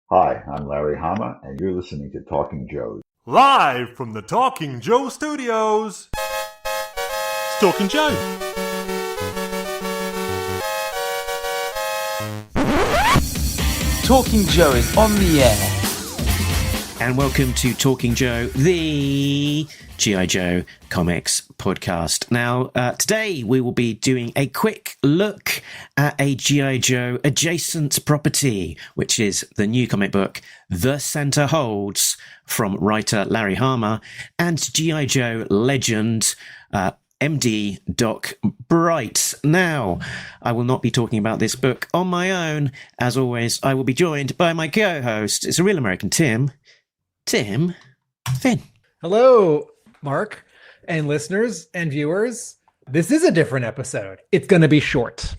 Hi, I'm Larry Hama, and you're listening to Talking Joe's. Live from the Talking Joe studios. It's Talking Joe. Talking Joe is on the air. And welcome to Talking Joe, the G.I. Joe Comics podcast. Now, today we will be doing a quick look at a G.I. Joe adjacent property, which is the new comic book, The Center Holds, from writer Larry Hama and G.I. Joe legend, MD Doc Bright. Now, I will not be talking about this book on my own. As always, I will be joined by my co-host. It's a real American Tim Finn. Hello, Mark, and listeners and viewers. This is a different episode. It's going to be short.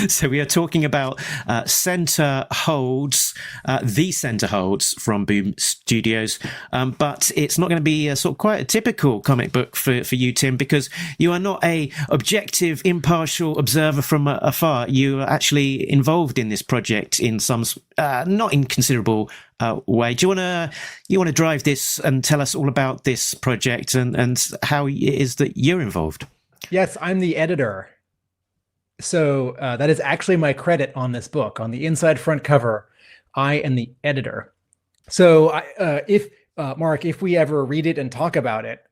So we are talking about Center Holds, The Center Holds from Boom Studios. But it's not going to be sort of quite a typical comic book for you, Tim, because you are not a objective, impartial observer from afar. You are actually involved in this project in some not inconsiderable way. Do you want to drive this and tell us all about this project and how it is that you're involved? Yes, I'm the editor. So that is actually my credit on this book. On the inside front cover, I am the editor. So if Mark, if we ever read it and talk about it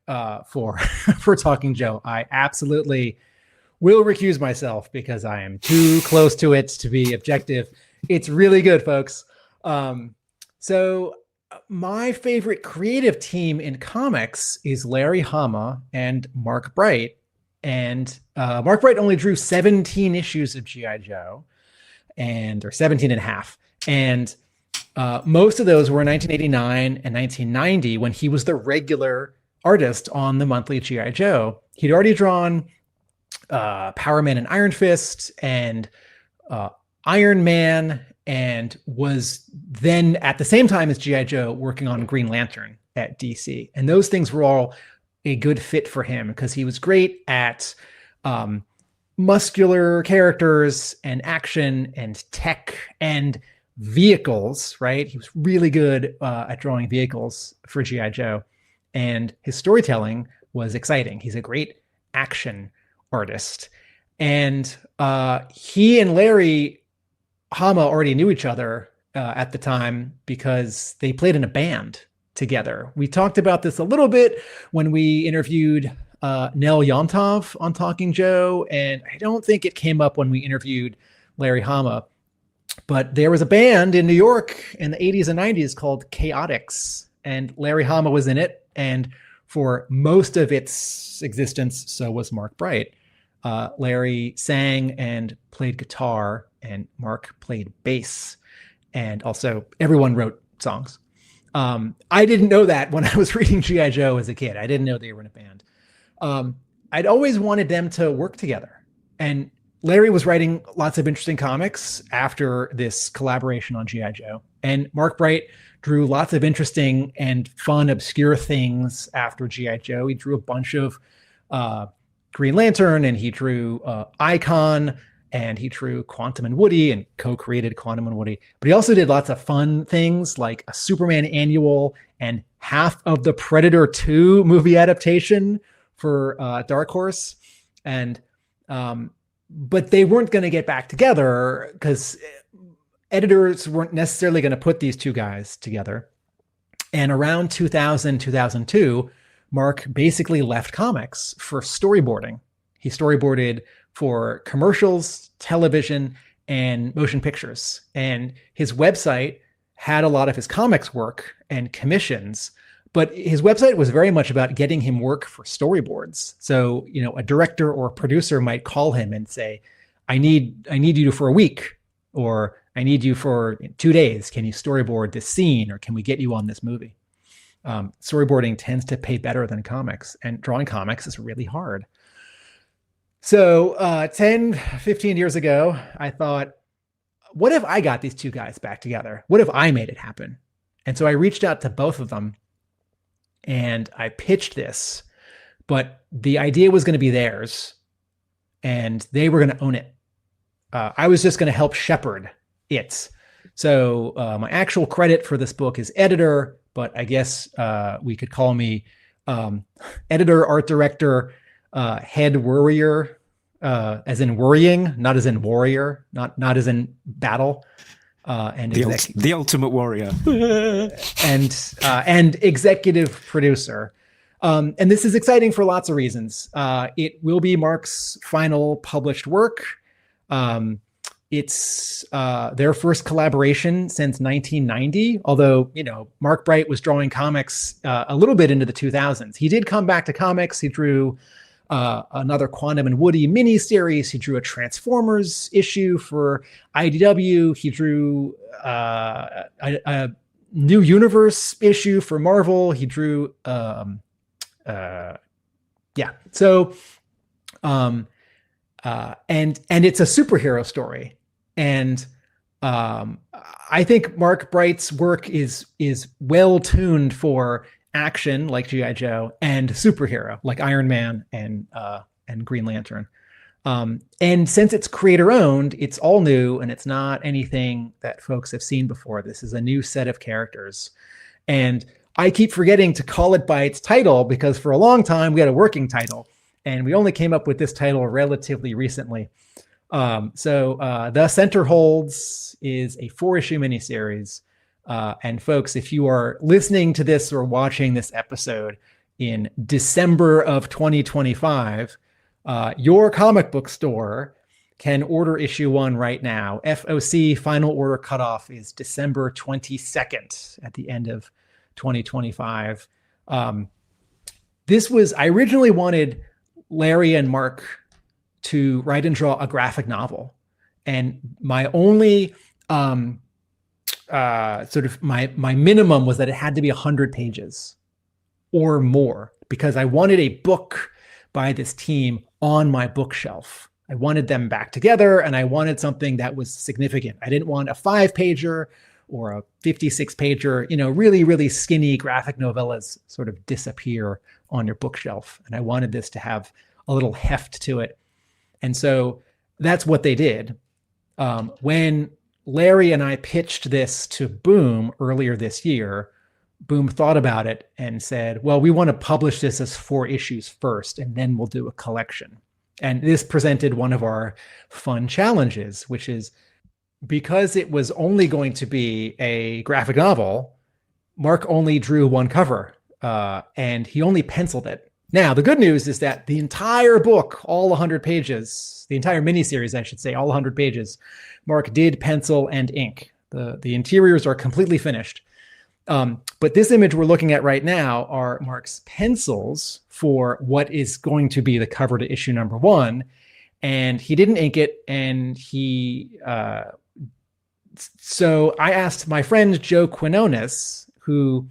for Talking Joe, I absolutely will recuse myself because I am too close to it to be objective. It's really good, folks. So my favorite creative team in comics is Larry Hama and Mark Bright. And Mark Bright only drew 17 issues of G.I. Joe, or 17 and a half. And most of those were in 1989 and 1990 when he was the regular artist on the monthly G.I. Joe. He'd already drawn Power Man and Iron Fist and Iron Man, and was then at the same time as G.I. Joe working on Green Lantern at DC. And those things were all a good fit for him because he was great at muscular characters and action and tech and vehicles, right? He was really good at drawing vehicles for G.I. Joe. And his storytelling was exciting. He's a great action artist. And he and Larry Hama already knew each other at the time because they played in a band together. We talked about this a little bit when we interviewed Nell Yontov on Talking Joe, and I don't think it came up when we interviewed Larry Hama, but there was a band in New York in the 80s and 90s called Chaotix, and Larry Hama was in it, and for most of its existence, so was Mark Bright. Larry sang and played guitar, and Mark played bass, and also everyone wrote songs. I didn't know that when I was reading G.I. Joe as a kid. I didn't know they were in a band. I'd always wanted them to work together. And Larry was writing lots of interesting comics after this collaboration on G.I. Joe. And Mark Bright drew lots of interesting and fun, obscure things after G.I. Joe. He drew a bunch of Green Lantern, and he drew Icon, and he drew Quantum and Woody and co-created Quantum and Woody. But he also did lots of fun things like a Superman annual and half of the Predator 2 movie adaptation for Dark Horse. And but they weren't going to get back together because editors weren't necessarily going to put these two guys together. And around 2000, 2002, Mark basically left comics for storyboarding. He storyboarded for commercials, television, and motion pictures. And his website had a lot of his comics work and commissions, but his website was very much about getting him work for storyboards. So, a director or a producer might call him and say, I need you for a week, or I need you for 2 days. Can you storyboard this scene, or can we get you on this movie? Storyboarding tends to pay better than comics, and drawing comics is really hard. So 10, 15 years ago, I thought, what if I got these two guys back together? What if I made it happen? And so I reached out to both of them and I pitched this, but the idea was going to be theirs and they were going to own it. I was just going to help shepherd it. So my actual credit for this book is editor, but I guess we could call me editor, art director, head worrier, as in worrying, not as in warrior, not as in battle, and the ultimate warrior, and executive producer. And this is exciting for lots of reasons. It will be Mark's final published work. It's their first collaboration since 1990, although, Mark Bright was drawing comics a little bit into the 2000s. He did come back to comics. He drew another Quantum and Woody miniseries. He drew a Transformers issue for IDW. He drew a New Universe issue for Marvel. He drew, So, and it's a superhero story. And I think Mark Bright's work is well tuned for action like G.I. Joe and superhero like Iron Man and Green Lantern. And since it's creator owned, it's all new and it's not anything that folks have seen before. This is a new set of characters. And I keep forgetting to call it by its title because for a long time we had a working title and we only came up with this title relatively recently. So The Center Holds is a 4-issue miniseries. And folks, if you are listening to this or watching this episode in December of 2025, your comic book store can order issue 1 right now. FOC final order cutoff is December 22nd at the end of 2025. I originally wanted Larry and Mark to write and draw a graphic novel. And my only my minimum was that it had to be 100 pages or more because I wanted a book by this team on my bookshelf. I wanted them back together and I wanted something that was significant. I didn't want a 5-pager or a 56-pager, really, really skinny graphic novellas sort of disappear on your bookshelf. And I wanted this to have a little heft to it. And so that's what they did. When Larry and I pitched this to Boom earlier this year, Boom thought about it and said, well, we want to publish this as 4 issues first, and then we'll do a collection. And this presented one of our fun challenges, which is because it was only going to be a graphic novel, Mark only drew 1 cover and he only penciled it. Now, the good news is that the entire book, all 100 pages, the entire miniseries, I should say, all 100 pages, Mark did pencil and ink. The interiors are completely finished. But this image we're looking at right now are Mark's pencils for what is going to be the cover to issue number 1. And he didn't ink it. And so I asked my friend Joe Quinones, who,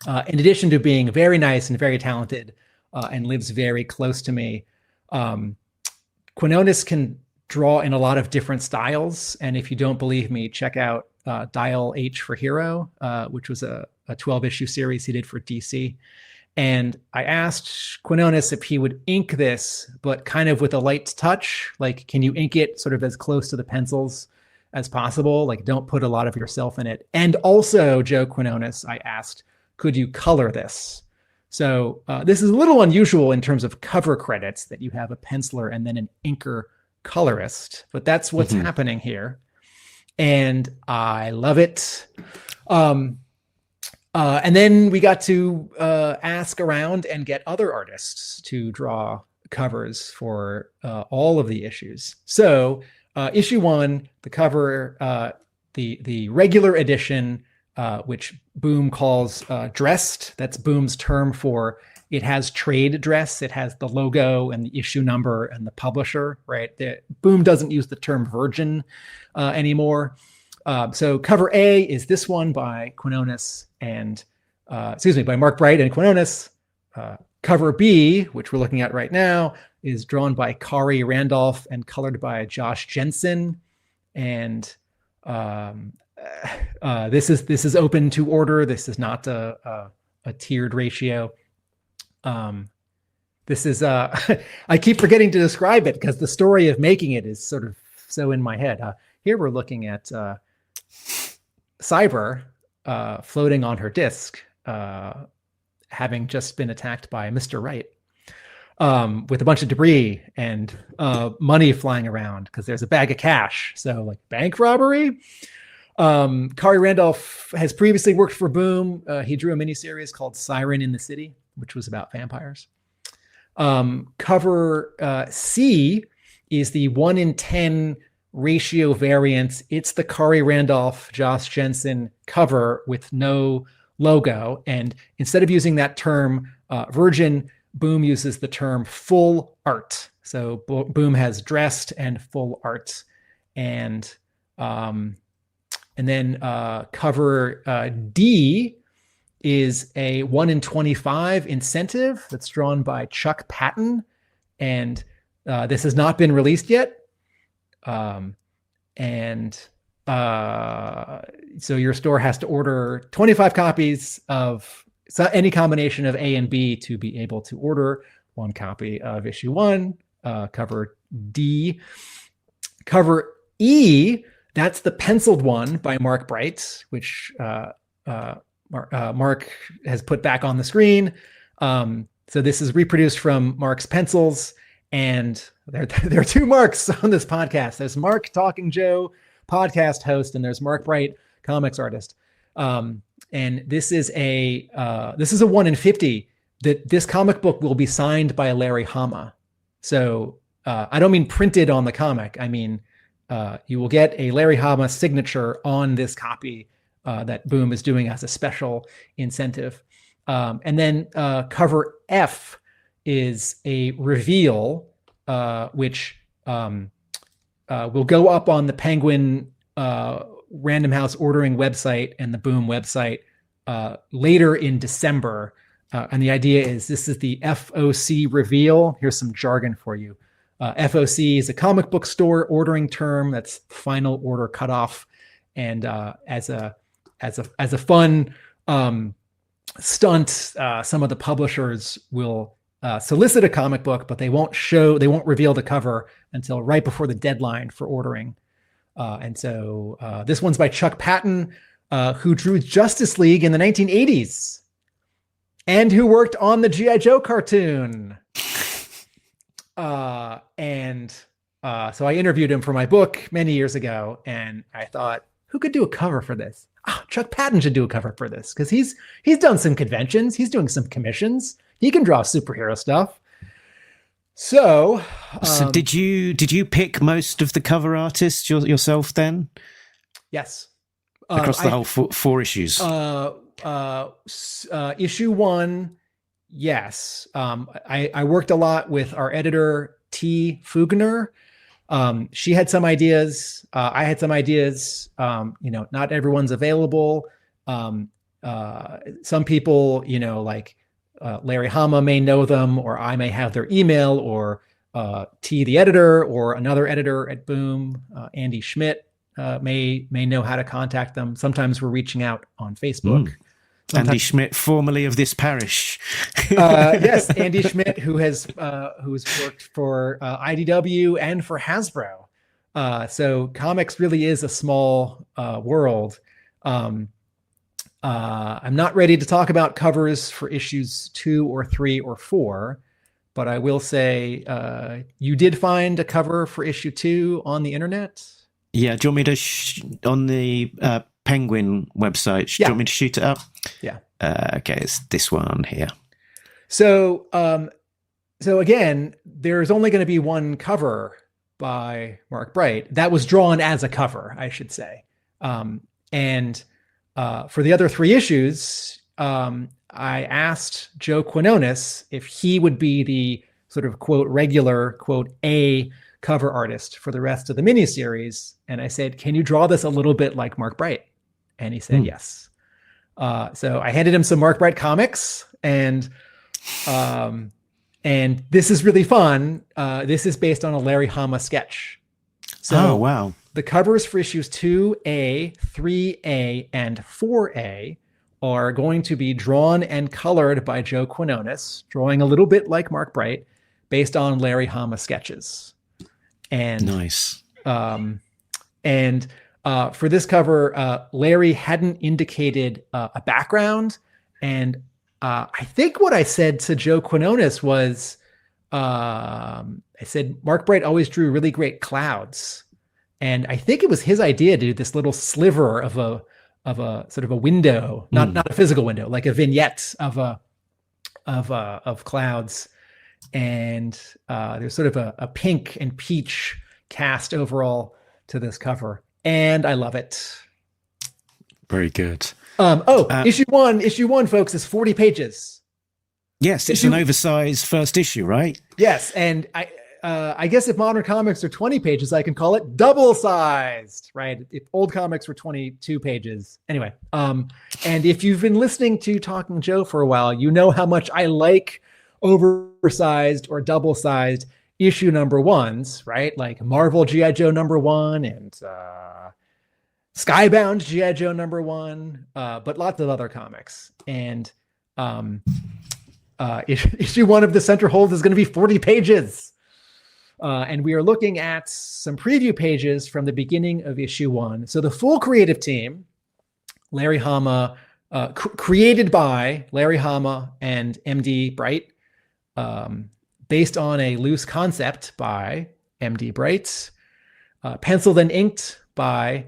in addition to being very nice and very talented, and lives very close to me, Quinones can draw in a lot of different styles. And if you don't believe me, check out Dial H for Hero, which was a 12-issue series he did for DC. And I asked Quinones if he would ink this, but kind of with a light touch. Like, can you ink it sort of as close to the pencils as possible? Like, don't put a lot of yourself in it. And also, Joe Quinones, I asked, could you color this? So this is a little unusual in terms of cover credits, that you have a penciler and then an inker colorist, but that's what's happening here. And I love it. And then we got to ask around and get other artists to draw covers for all of the issues. So issue 1, the cover, the regular edition, which Boom calls dressed. That's Boom's term for it has trade dress. It has the logo and the issue number and the publisher, right? Boom doesn't use the term virgin anymore. So cover A is this one by Quinones and, by Mark Bright and Quinones. Cover B, which we're looking at right now, is drawn by Kari Randolph and colored by Josh Jensen. And this is open to order. This is not a tiered ratio. This is I keep forgetting to describe it because the story of making it is sort of so in my head. Here we're looking at Cyber floating on her disc, having just been attacked by Mr. Right, with a bunch of debris and money flying around because there's a bag of cash. So like bank robbery. Kari Randolph has previously worked for Boom. He drew a miniseries called Siren in the City, which was about vampires. Cover C is the 1 in 10 ratio variance. It's the Kari Randolph, Josh Jensen cover with no logo. And instead of using that term Virgin, Boom uses the term full art. So Boom has dressed and full art. And then cover D is a 1 in 25 incentive that's drawn by Chuck Patton. And this has not been released yet. So your store has to order 25 copies of any combination of A and B to be able to order one copy of issue 1, cover D. Cover E, that's the penciled one by Mark Bright, which Mark has put back on the screen. So this is reproduced from Mark's pencils. And there are two Marks on this podcast. There's Mark Talking Joe, podcast host, and there's Mark Bright, comics artist. And this is a 1 in 50 that this comic book will be signed by Larry Hama. So I don't mean printed on the comic. I mean, you will get a Larry Hama signature on this copy that Boom is doing as a special incentive. And then cover F is a reveal, which will go up on the Penguin Random House ordering website and the Boom website later in December. And the idea is this is the FOC reveal. Here's some jargon for you. FOC is a comic book store ordering term. That's final order cutoff. And as a fun stunt, some of the publishers will solicit a comic book, but they won't reveal the cover until right before the deadline for ordering. And so this one's by Chuck Patton, who drew Justice League in the 1980s and who worked on the G.I. Joe cartoon. So I interviewed him for my book many years ago, and I thought, who could do a cover for this? Chuck Patton should do a cover for this because he's done some conventions. He's doing some commissions. He can draw superhero stuff. So did you pick most of the cover artists yourself then? Yes. Across the whole four issues? Issue 1, yes. I worked a lot with our editor, T. Fugner. She had some ideas. I had some ideas. Not everyone's available. Some people, like Larry Hama may know them, or I may have their email, or T, the editor, or another editor at Boom, Andy Schmidt, may know how to contact them. Sometimes we're reaching out on Facebook. Andy Schmidt, formerly of this parish. Yes, Andy Schmidt, who's worked for IDW and for Hasbro. So comics really is a small world. I'm not ready to talk about covers for issues 2 or 3 or 4, but I will say you did find a cover for issue 2 on the internet. Yeah. Do you want me to on the Penguin website? Do you want me to shoot it up? Yeah. Okay, it's this one here. So again, there's only going to be one cover by Mark Bright that was drawn as a cover, I should say. And for the other 3 issues, I asked Joe Quinones if he would be the sort of quote regular quote A cover artist for the rest of the miniseries. And I said, can you draw this a little bit like Mark Bright? And he said, yes. So I handed him some Mark Bright comics, and this is really fun. This is based on a Larry Hama sketch. So wow. The covers for issues 2A, 3A, and 4A are going to be drawn and colored by Joe Quinones, drawing a little bit like Mark Bright, based on Larry Hama sketches. And nice. And for this cover, Larry hadn't indicated a background. And I think what I said to Joe Quinones was, I said, Mark Bright always drew really great clouds. And I think it was his idea to do this little sliver of a sort of a window, not a physical window, like a vignette of clouds. And there's sort of a pink and peach cast overall to this cover. And I love it. Very good. Issue one, folks, is 40 pages. Yes, it's an oversized first issue, right? Yes, and I guess if modern comics are 20 pages, I can call it double-sized, right? If old comics were 22 pages. Anyway, and if you've been listening to Talking Joe for a while, you know how much I like oversized or double-sized issue number ones, right? Like Marvel G.I. Joe number 1 and Skybound G.I. Joe number 1, but lots of other comics. And issue 1 of the Center Hold is going to be 40 pages. And we are looking at some preview pages from the beginning of issue 1. So the full creative team, Larry Hama, created by Larry Hama and MD Bright, based on a loose concept by MD Bright, penciled and inked by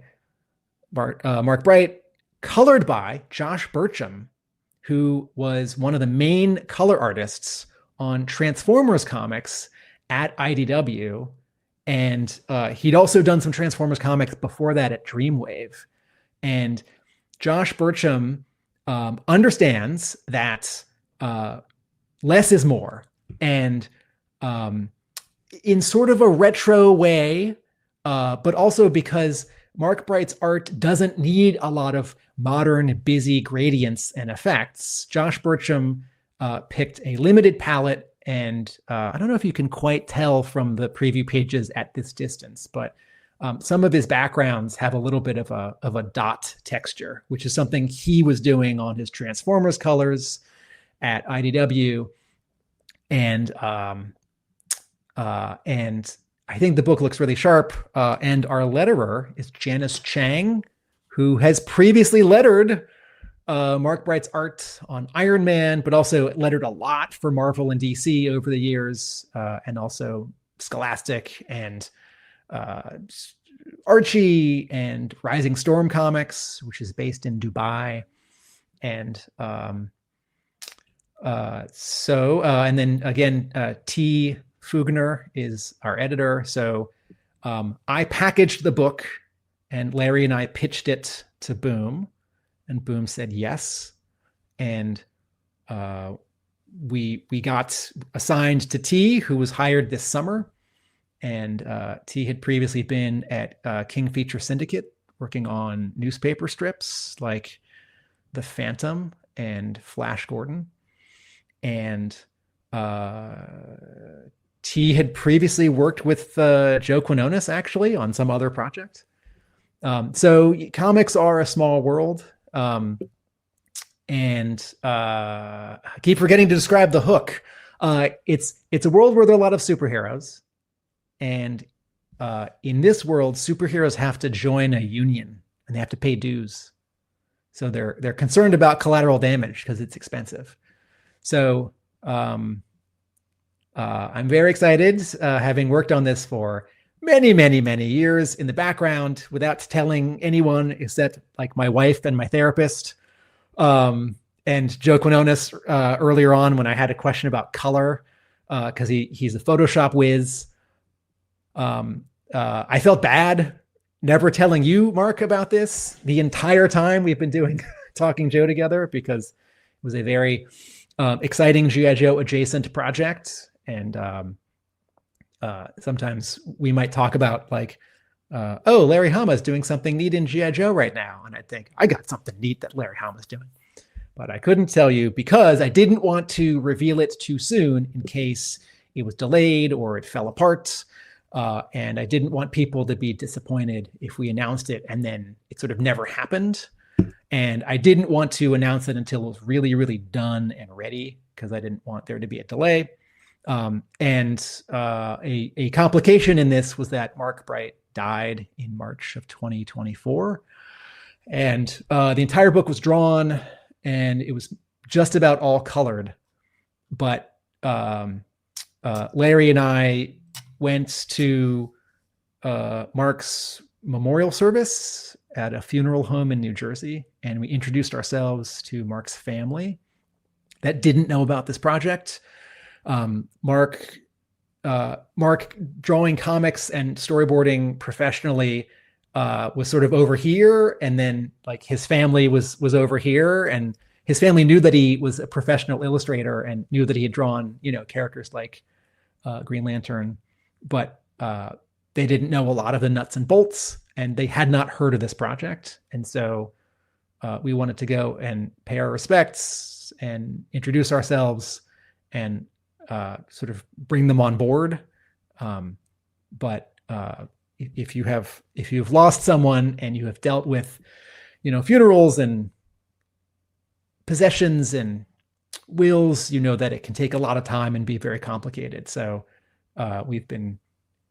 Mark Bright, colored by Josh Burcham, who was one of the main color artists on Transformers comics at IDW. And he'd also done some Transformers comics before that at Dreamwave. And Josh Burcham understands that less is more. And in sort of a retro way, but also because Mark Bright's art doesn't need a lot of modern, busy gradients and effects, Josh Burcham picked a limited palette. And I don't know if you can quite tell from the preview pages at this distance, but some of his backgrounds have a little bit of a dot texture, which is something he was doing on his Transformers colors at IDW. And I think the book looks really sharp. And our letterer is Janice Chang, who has previously lettered Mark Bright's art on Iron Man, but also lettered a lot for Marvel and DC over the years, and also Scholastic and Archie and Rising Storm Comics, which is based in Dubai. And and then again, T. Fugner is our editor. So I packaged the book, and Larry and I pitched it to Boom, and Boom said yes. And we got assigned to T, who was hired this summer. And T had previously been at King Feature Syndicate, working on newspaper strips like The Phantom and Flash Gordon. And T had previously worked with Joe Quinones, actually, on some other project. So comics are a small world. And I keep forgetting to describe the hook. It's a world where there are a lot of superheroes. And in this world, superheroes have to join a union, and they have to pay dues. So they're concerned about collateral damage because it's expensive. So I'm very excited, having worked on this for many, many, many years in the background without telling anyone except like my wife and my therapist. And Joe Quinones earlier on, when I had a question about color, because he's a Photoshop whiz. I felt bad never telling you, Mark, about this the entire time we've been doing Talking Joe together, because it was a very exciting G.I. Joe adjacent project. And sometimes we might talk about like, Larry Hama is doing something neat in G.I. Joe right now. And I think I got something neat that Larry Hama is doing. But I couldn't tell you because I didn't want to reveal it too soon in case it was delayed or it fell apart. And I didn't want people to be disappointed if we announced it and then it sort of never happened. And I didn't want to announce it until it was really, really done and ready, because I didn't want there to be a delay. A complication in this was that Mark Bright died in March of 2024. And the entire book was drawn, and it was just about all colored. But Larry and I went to Mark's memorial service at a funeral home in New Jersey, and we introduced ourselves to Mark's family that didn't know about this project. Mark drawing comics and storyboarding professionally was sort of over here, and then like his family was over here, and his family knew that he was a professional illustrator and knew that he had drawn, characters like Green Lantern, but they didn't know a lot of the nuts and bolts, and they had not heard of this project. And so we wanted to go and pay our respects and introduce ourselves and sort of bring them on board. But if you've lost someone and you have dealt with, funerals and possessions and wills, that it can take a lot of time and be very complicated. So we've been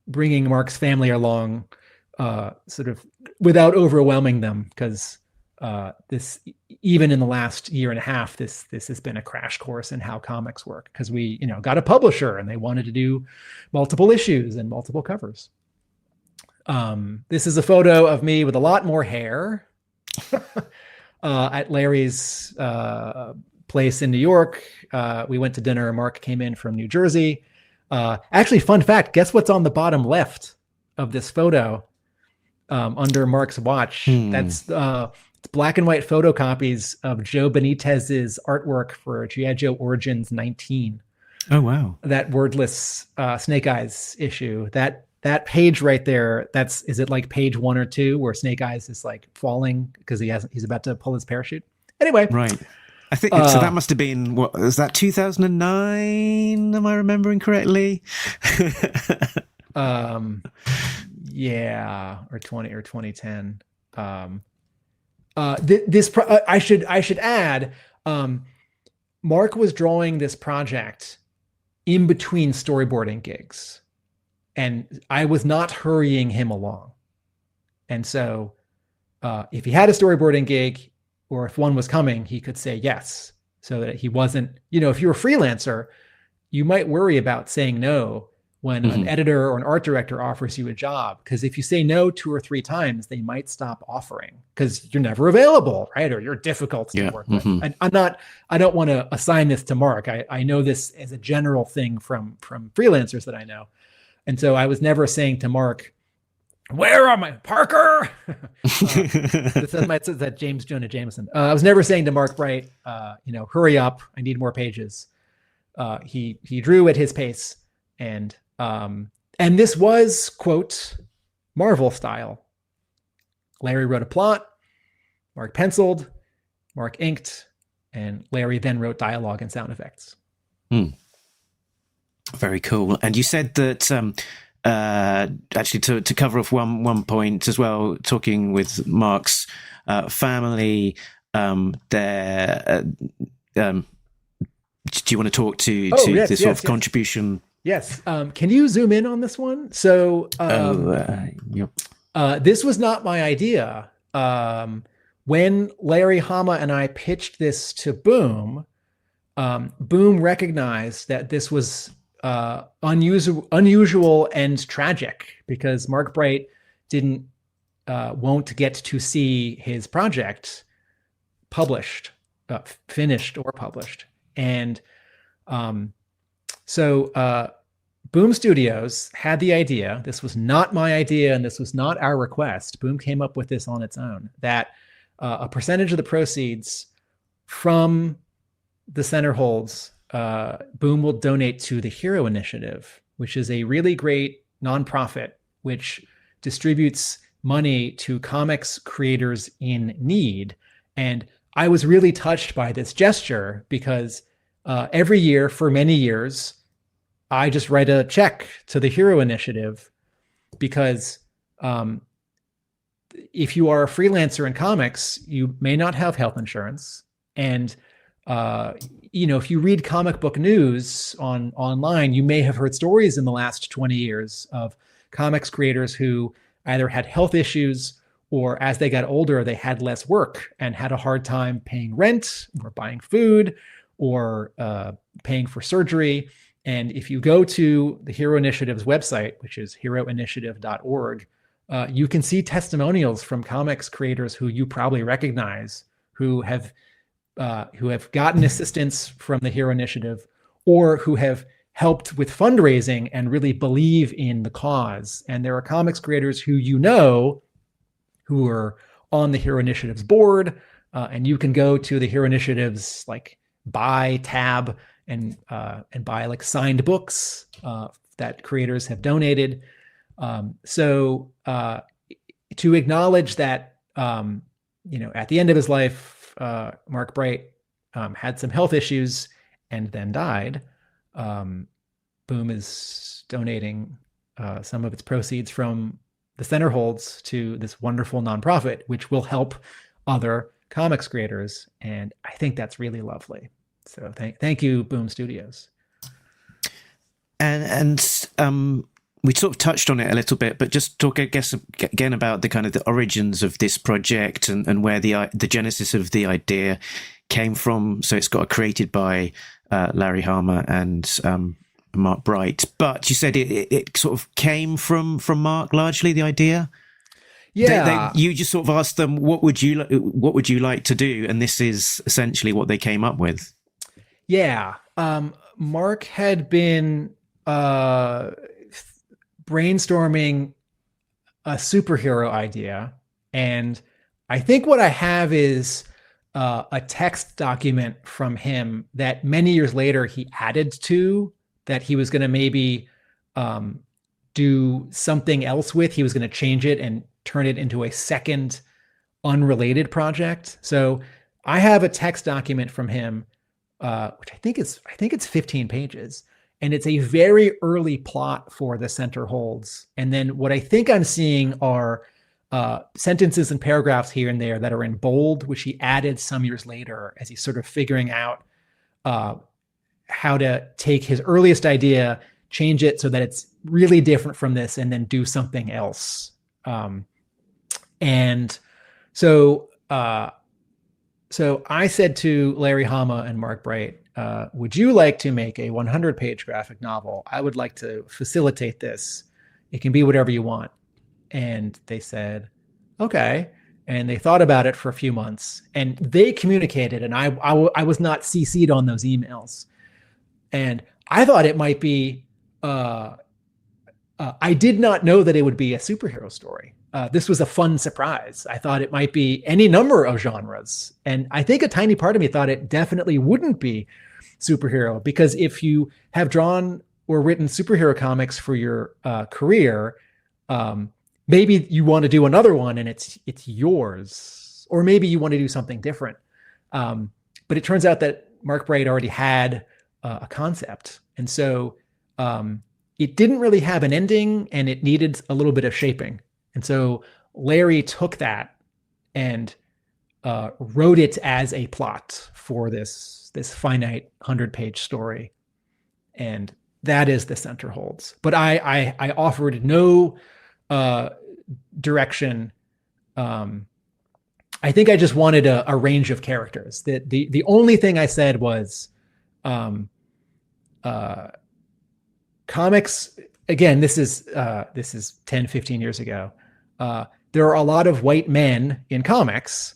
bringing Mark's family along sort of without overwhelming them, because this, even in the last year and a half, this has been a crash course in how comics work, because we got a publisher and they wanted to do multiple issues and multiple covers. This is a photo of me with a lot more hair at Larry's place in New York. We went to dinner. Mark came in from New Jersey. Actually, fun fact, guess what's on the bottom left of this photo under Mark's watch? That's black and white photocopies of Joe Benitez's artwork for G.I. Joe Origins 19. Oh, wow. That wordless Snake Eyes issue. That page right there, is it like page 1 or 2 where Snake Eyes is like falling because he's about to pull his parachute? Anyway. Right. I think so. That must have been, what was that, 2009? Am I remembering correctly? Yeah, or 2010. I should add, Mark was drawing this project in between storyboarding gigs, and I was not hurrying him along. And so, if he had a storyboarding gig, or if one was coming, he could say yes, so that he wasn't, if you're a freelancer, you might worry about saying no when an editor or an art director offers you a job, because if you say no 2 or 3 times, they might stop offering because you're never available, right? Or you're difficult to work with. I don't want to assign this to Mark. I know this as a general thing from freelancers that I know. And so I was never saying to Mark, "Where am I, Parker?" It says that James Jonah Jameson. I was never saying to Mark Bright, "Hurry up, I need more pages." He drew at his pace, and this was, quote, Marvel style. Larry wrote a plot, Mark penciled, Mark inked, and Larry then wrote dialogue and sound effects. Very cool. And you said that actually to cover off one point as well, talking with Mark's family, do you want to talk to this sort of contribution? Yes. Can you zoom in on this one? So this was not my idea. When Larry Hama and I pitched this to Boom, Boom recognized that this was unusual and tragic, because Mark Bright won't get to see his project published, finished or published. And so Boom Studios had the idea. This was not my idea, and this was not our request. Boom came up with this on its own, that a percentage of the proceeds from the center holds, Boom will donate to the Hero Initiative, which is a really great nonprofit which distributes money to comics creators in need. And I was really touched by this gesture, because every year for many years, I just write a check to the Hero Initiative, because if you are a freelancer in comics, you may not have health insurance, and uh, if you read comic book news online, you may have heard stories in the last 20 years of comics creators who either had health issues, or as they got older, they had less work and had a hard time paying rent or buying food or paying for surgery. And if you go to the Hero Initiative's website, which is heroinitiative.org, you can see testimonials from comics creators who you probably recognize, who have gotten assistance from the Hero Initiative, or who have helped with fundraising and really believe in the cause. And there are comics creators who who are on the Hero Initiative's board, and you can go to the Hero Initiative's like buy tab and buy like signed books that creators have donated. So to acknowledge that, at the end of his life, Mark Bright had some health issues and then died. Boom is donating some of its proceeds from the center holds to this wonderful nonprofit, which will help other comics creators. And I think that's really lovely. So thank you, Boom Studios. And we sort of touched on it a little bit, but just talk, I guess, again about the kind of the origins of this project and where the genesis of the idea came from. So it's got created by Larry Hama and Mark Bright, but you said it sort of came from Mark largely, the idea. Yeah, you just sort of asked them what would you like to do, and this is essentially what they came up with. Yeah, Mark had been brainstorming a superhero idea, and I think what I have is a text document from him that many years later he added to, that he was going to maybe do something else with. He was going to change it and turn it into a second unrelated project. So I have a text document from him, which I think it's 15 pages, and it's a very early plot for the center holds. And then what I think I'm seeing are sentences and paragraphs here and there that are in bold, which he added some years later as he's sort of figuring out how to take his earliest idea, change it so that it's really different from this, and then do something else. And so I said to Larry Hama and Mark Bright, would you like to make a 100-page graphic novel? I would like to facilitate this. It can be whatever you want. And they said, okay. And they thought about it for a few months, and they communicated, and I was not CC'd on those emails. And I thought it might be, I did not know that it would be a superhero story. This was a fun surprise. I thought it might be any number of genres. And I think a tiny part of me thought it definitely wouldn't be superhero, because if you have drawn or written superhero comics for your career, maybe you want to do another one and it's yours, or maybe you want to do something different. But it turns out that Mark Bright already had a concept. And so it didn't really have an ending, and it needed a little bit of shaping. And so Larry took that and wrote it as a plot for this finite 100-page story. And that is the center holds. But I offered no direction. I think I just wanted a range of characters. The only thing I said was comics, again, this is 10, 15 years ago. There are a lot of white men in comics.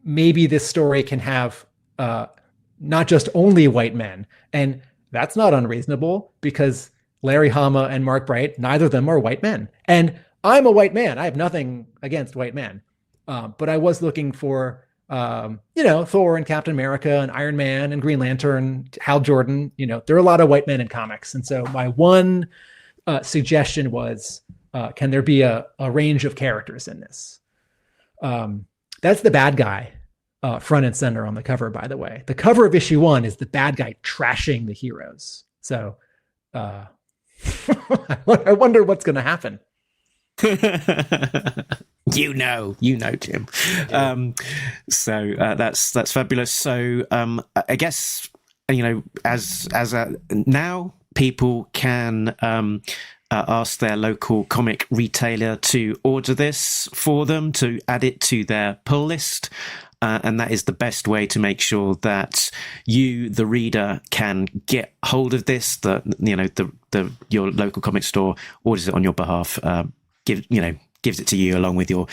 Maybe this story can have not just only white men. And that's not unreasonable, because Larry Hama and Mark Bright, neither of them are white men. And I'm a white man. I have nothing against white men. But I was looking for, Thor and Captain America and Iron Man and Green Lantern, Hal Jordan. There are a lot of white men in comics. And so my one suggestion was, can there be a range of characters in this? That's the bad guy front and center on the cover, by the way. The cover of issue 1 is the bad guy trashing the heroes. So I wonder what's going to happen. You know, Tim. So that's fabulous. So I guess as now people can ask their local comic retailer to order this for them, to add it to their pull list. And that is the best way to make sure that you, the reader, can get hold of this. Your local comic store orders it on your behalf. Gives it to you along with your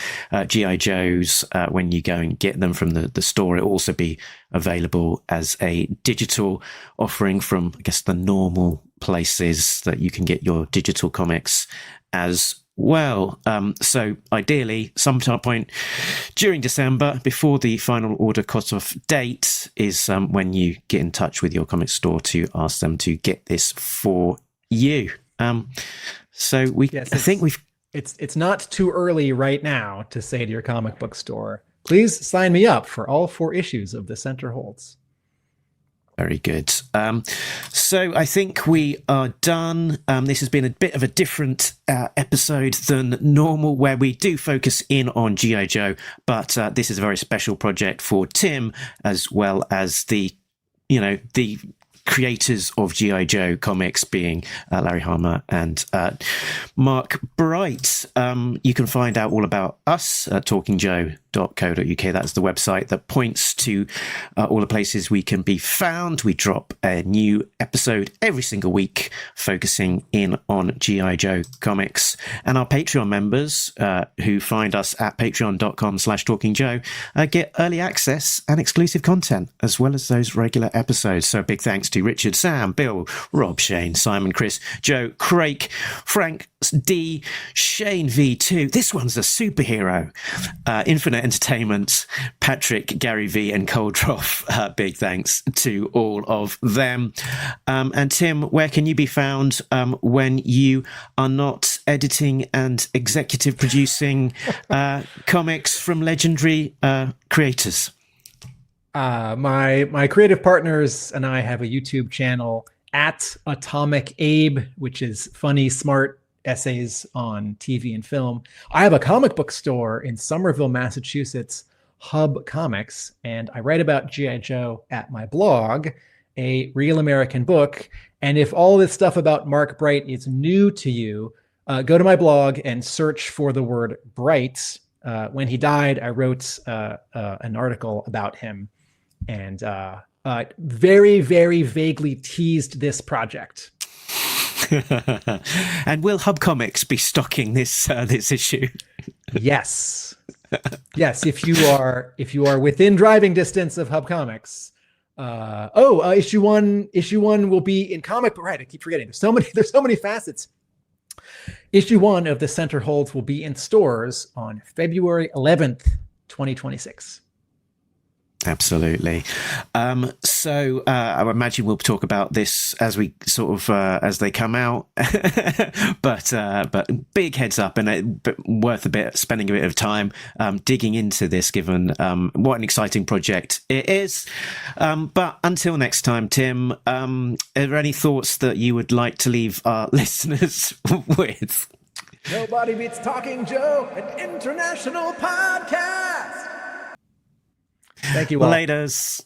GI Joes when you go and get them from the store. It will also be available as a digital offering from, I guess, the normal places that you can get your digital comics as well. So ideally, sometime point during December, before the final order cut-off date, is when you get in touch with your comic store to ask them to get this for you. It's not too early right now to say to your comic book store, please sign me up for all 4 issues of The Center Holds. Very good. So I think we are done. This has been a bit of a different episode than normal, where we do focus in on G.I. Joe, but this is a very special project for Tim, as well as the creators of G.I. Joe comics, being Larry Hama and Mark Bright. You can find out all about us at talkingjoe.co.uk. That's the website that points to all the places we can be found. We drop a new episode every single week, focusing in on G.I. Joe comics. And our Patreon members, who find us at patreon.com/talkingjoe, get early access and exclusive content, as well as those regular episodes. So a big thanks to Richard, Sam, Bill, Rob, Shane, Simon, Chris, Joe, Craig, Frank D, Shane V2. This one's a superhero. Infinite Entertainment, Patrick, Gary V, and Cole Droff. Big thanks to all of them. And Tim, where can you be found when you are not editing and executive producing comics from legendary creators? My creative partners and I have a YouTube channel at Atomic Abe, which is funny, smart essays on TV and film. I have a comic book store in Somerville, Massachusetts, Hub Comics, and I write about G.I. Joe at my blog, A Real American Book. And if all this stuff about Mark Bright is new to you, go to my blog and search for the word Bright. When he died, I wrote an article about him, and very, very vaguely teased this project. And will Hub Comics be stocking this issue? Yes. If you are within driving distance of Hub Comics. Issue one will be in comic book. Right, I keep forgetting. There's so many facets. Issue 1 of The Center Holds will be in stores on February 11th, 2026. Absolutely. So I imagine we'll talk about this as we sort of as they come out, but big heads up, and worth spending a bit of time digging into this, given what an exciting project it is. But until next time, Tim, are there any thoughts that you would like to leave our listeners with? Nobody beats Talking Joe, an international podcast. Thank you all. Laters.